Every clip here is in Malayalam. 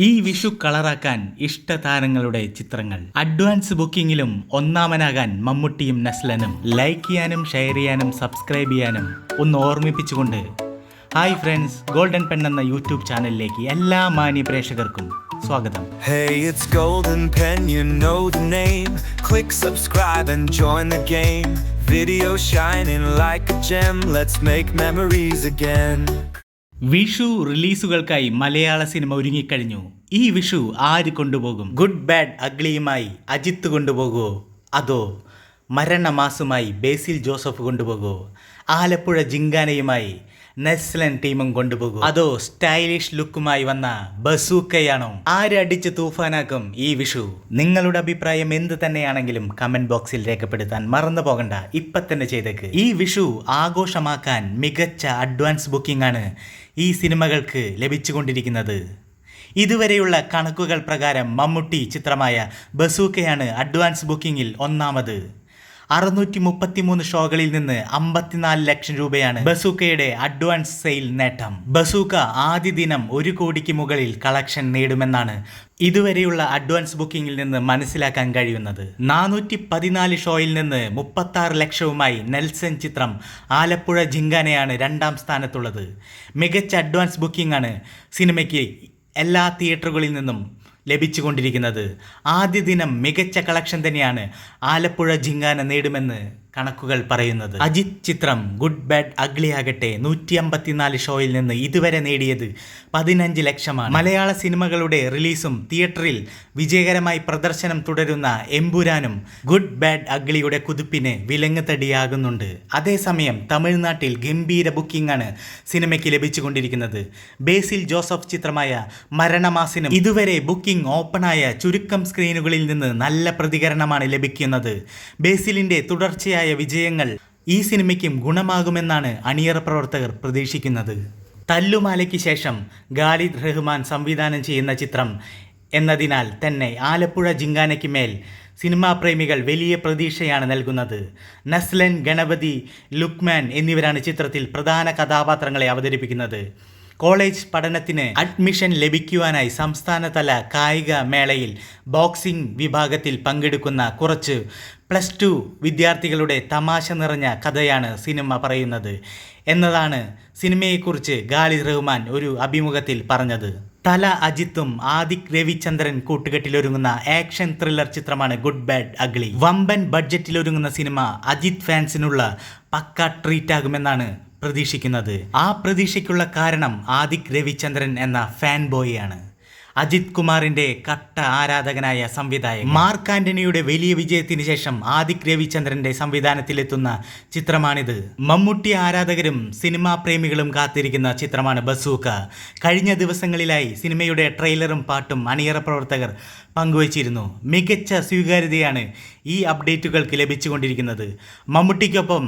ഈ വിഷു കളറാക്കാൻ ഇഷ്ടതാരങ്ങളുടെ ചിത്രങ്ങൾ. അഡ്വാൻസ് ബുക്കിംഗിലും ഒന്നാമനാകാൻ മമ്മൂട്ടിയും നസ്ലനും. ലൈക്ക് ചെയ്യാനും ഷെയർ ചെയ്യാനും സബ്സ്ക്രൈബ് ചെയ്യാനും ഒന്ന് ഓർമ്മിപ്പിച്ചുകൊണ്ട് ഹായ് ഫ്രണ്ട്സ്, ഗോൾഡൻ പെൻ എന്ന യൂട്യൂബ് ചാനലിലേക്ക് എല്ലാ മാന്യ പ്രേക്ഷകർക്കും സ്വാഗതം. Hey, it's Golden Pen, you know the name. Click subscribe and join the game. Video shining like a gem, let's make memories again. Vishu റിലീസുകൾക്കായി Malayala cinema ഒരുങ്ങിക്കഴിഞ്ഞു. ഈ വിഷു ആര് കൊണ്ടുപോകും? ഗുഡ് ബാഡ് അഗ്ലിയുമായി അജിത്ത് കൊണ്ടുപോകുമോ? അതോ മരണമാസുമായി ബേസിൽ ജോസഫ് കൊണ്ടുപോകുമോ? ആലപ്പുഴ ജിങ്കാനയുമായി നെസ്ലൻ ടീമും കൊണ്ടുപോകും? അതോ സ്റ്റൈലിഷ് ലുക്കുമായി വന്ന ബസൂക്കയാണോ? ആര് അടിച്ച് തൂഫാനാക്കും ഈ വിഷു? നിങ്ങളുടെ അഭിപ്രായം എന്ത് തന്നെയാണെങ്കിലും കമന്റ് ബോക്സിൽ രേഖപ്പെടുത്താൻ മറന്നു പോകണ്ട. ഇപ്പം തന്നെ ചെയ്തേക്ക്. ഈ വിഷു ആഘോഷമാക്കാൻ മികച്ച അഡ്വാൻസ് ബുക്കിംഗ് ആണ് ഈ സിനിമകൾക്ക് ലഭിച്ചുകൊണ്ടിരിക്കുന്നത്. ഇതുവരെയുള്ള കണക്കുകൾ പ്രകാരം മമ്മൂട്ടി ചിത്രമായ ബസൂക്കയാണ് അഡ്വാൻസ് ബുക്കിംഗിൽ ഒന്നാമത്. 633 ഷോകളിൽ നിന്ന് 54 ലക്ഷം രൂപയാണ് ബസൂക്കയുടെ അഡ്വാൻസ് സെയിൽ നേട്ടം. ബസൂക്ക ആദ്യ ദിനം 1 കോടിക്ക് മുകളിൽ കളക്ഷൻ നേടുമെന്നാണ് ഇതുവരെയുള്ള അഡ്വാൻസ് ബുക്കിംഗിൽ നിന്ന് മനസ്സിലാക്കാൻ കഴിയുന്നത്. 414 ഷോയിൽ നിന്ന് 36 ലക്ഷവുമായി നെൽസൺ ചിത്രം ആലപ്പുഴ ജിങ്കാനയാണ് രണ്ടാം സ്ഥാനത്തുള്ളത്. മികച്ച അഡ്വാൻസ് ബുക്കിംഗ് ആണ് സിനിമയ്ക്ക് എല്ലാ തിയേറ്ററുകളിൽ നിന്നും ലഭിച്ചുകൊണ്ടിരിക്കുന്നത്. ആദ്യ ദിനം മികച്ച കളക്ഷൻ തന്നെയാണ് ആലപ്പുഴ ജിങ്കാന നേടുമെന്ന് കണക്കുകൾ പറയുന്നത്. അജിത് ചിത്രം ഗുഡ് ബാഡ് അഗ്ലി ആകട്ടെ 154 ഷോയിൽ നിന്ന് ഇതുവരെ നേടിയത് 15 ലക്ഷമാണ്. മലയാള സിനിമകളുടെ റിലീസും തിയേറ്ററിൽ വിജയകരമായി പ്രദർശനം തുടരുന്ന എമ്പുരാനും ഗുഡ് ബാഡ് അഗ്ലിയുടെ കുതിപ്പിന് വിലങ്ങുതടിയാകുന്നുണ്ട്. അതേസമയം തമിഴ്നാട്ടിൽ ഗംഭീര ബുക്കിംഗ് ആണ് സിനിമയ്ക്ക് ലഭിച്ചുകൊണ്ടിരിക്കുന്നത്. ബേസിൽ ജോസഫ് ചിത്രമായ മരണമാസിനും ഇതുവരെ ബുക്കിംഗ് ഓപ്പണായ ചുരുക്കം സ്ക്രീനുകളിൽ നിന്ന് നല്ല പ്രതികരണമാണ് ലഭിക്കുന്നത്. ബേസിലിന്റെ തുടർച്ചയായ വിജയങ്ങൾ ഈ സിനിമയ്ക്കും ഗുണമാകുമെന്നാണ് അണിയറ പ്രവർത്തകർ പ്രതീക്ഷിക്കുന്നത്. തല്ലുമാലയ്ക്ക് ശേഷം ഖാലിദ് റഹ്മാൻ സംവിധാനം ചെയ്യുന്ന ചിത്രം എന്നതിനാൽ തന്നെ ആലപ്പുഴ ജിങ്കാനയ്ക്ക് മേൽ സിനിമാ പ്രേമികൾ വലിയ പ്രതീക്ഷയാണ് നൽകുന്നത്. നസ്ലൻ, ഗണപതി, ലുക്മാൻ എന്നിവരാണ് ചിത്രത്തിൽ പ്രധാന കഥാപാത്രങ്ങളെ അവതരിപ്പിക്കുന്നത്. കോളേജ് പഠനത്തിന് അഡ്മിഷൻ ലഭിക്കുവാനായി സംസ്ഥാനതല കായിക മേളയിൽ ബോക്സിംഗ് വിഭാഗത്തിൽ പങ്കെടുക്കുന്ന കുറച്ച് +2 വിദ്യാർത്ഥികളുടെ തമാശ നിറഞ്ഞ കഥയാണ് സിനിമ പറയുന്നത് എന്നതാണ് സിനിമയെക്കുറിച്ച് ഖാലിദ് റഹ്മാൻ ഒരു അഭിമുഖത്തിൽ പറഞ്ഞത്. തല അജിത്തും ആദിക് രവിചന്ദ്രൻ കൂട്ടുകെട്ടിലൊരുങ്ങുന്ന ആക്ഷൻ ത്രില്ലർ ചിത്രമാണ് ഗുഡ് ബാഡ് അഗ്ലി. വമ്പൻ ബഡ്ജറ്റിലൊരുങ്ങുന്ന സിനിമ അജിത് ഫാൻസിനുള്ള പക്ക ട്രീറ്റ് ആകുമെന്നാണ് പ്രതീക്ഷിക്കുന്നത്. ആ പ്രതീക്ഷയ്ക്കുള്ള കാരണം ആദിക് രവിചന്ദ്രൻ എന്ന ഫാൻ ബോയാണ്. അജിത് കുമാറിന്റെ കട്ട ആരാധകനായ സംവിധായകൻ മാർക്ക് ആന്റണിയുടെ വലിയ വിജയത്തിന് ശേഷം ആദിക് രവിചന്ദ്രന്റെ സംവിധാനത്തിലെത്തുന്ന ചിത്രമാണിത്. മമ്മൂട്ടി ആരാധകരും സിനിമാ പ്രേമികളും കാത്തിരിക്കുന്ന ചിത്രമാണ് ബസൂക്ക. കഴിഞ്ഞ ദിവസങ്ങളിലായി സിനിമയുടെ ട്രെയിലറും പാട്ടും അണിയറ പ്രവർത്തകർ പങ്കുവച്ചിരുന്നു. മികച്ച സ്വീകാര്യതയാണ് ഈ അപ്ഡേറ്റുകൾക്ക് ലഭിച്ചുകൊണ്ടിരിക്കുന്നത്. മമ്മൂട്ടിക്കൊപ്പം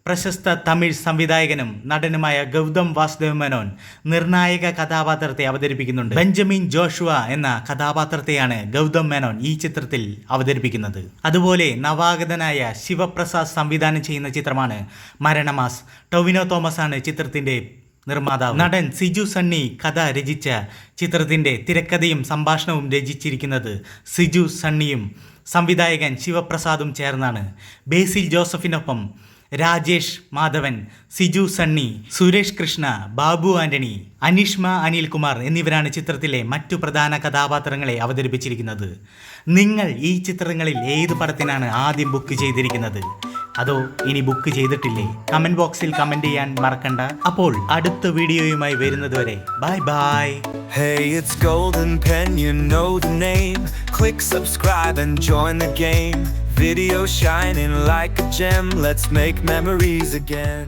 പ്രശസ്ത തമിഴ് സംവിധായകനും നടനുമായ ഗൗതം വാസുദേവ് മേനോൻ നിർണായക കഥാപാത്രത്തെ അവതരിപ്പിക്കുന്നുണ്ട്. ബെഞ്ചമിൻ ജോഷുവ എന്ന കഥാപാത്രത്തെയാണ് ഗൗതം മേനോൻ ഈ ചിത്രത്തിൽ അവതരിപ്പിക്കുന്നത്. അതുപോലെ നവാഗതനായ ശിവപ്രസാദ് സംവിധാനം ചെയ്യുന്ന ചിത്രമാണ് മരണമാസ്. ടൊവിനോ തോമസ് ആണ് ചിത്രത്തിന്റെ നിർമ്മാതാവ്. നടൻ സിജു സണ്ണി കഥ രചിച്ച ചിത്രത്തിന്റെ തിരക്കഥയും സംഭാഷണവും രചിച്ചിരിക്കുന്നത് സിജു സണ്ണിയും സംവിധായകൻ ശിവപ്രസാദും ചേർന്നാണ്. ബേസിൽ ജോസഫിനൊപ്പം രാജേഷ് മാധവൻ, സിജു സണ്ണി, സുരേഷ് കൃഷ്ണ, ബാബു ആന്റണി, അനിഷ്മ അനിൽകുമാർ എന്നിവരാണ് ചിത്രത്തിലെ മറ്റു പ്രധാന കഥാപാത്രങ്ങളെ അവതരിപ്പിച്ചിരിക്കുന്നത്. നിങ്ങൾ ഈ ചിത്രങ്ങളിൽ ഏത് പടത്തിനാണ് ആദ്യം ബുക്ക് ചെയ്തിരിക്കുന്നത്? അതോ ഇനി ബുക്ക് ചെയ്തിട്ടില്ലേ? കമന്റ് ബോക്സിൽ കമന്റ് ചെയ്യാൻ മറക്കണ്ട. അപ്പോൾ അടുത്ത വീഡിയോയുമായി വരുന്നതുവരെ bye bye. Hey, it's Golden Pen, you know the name. Click subscribe and join the game. Video shining like a gem, let's make memories again.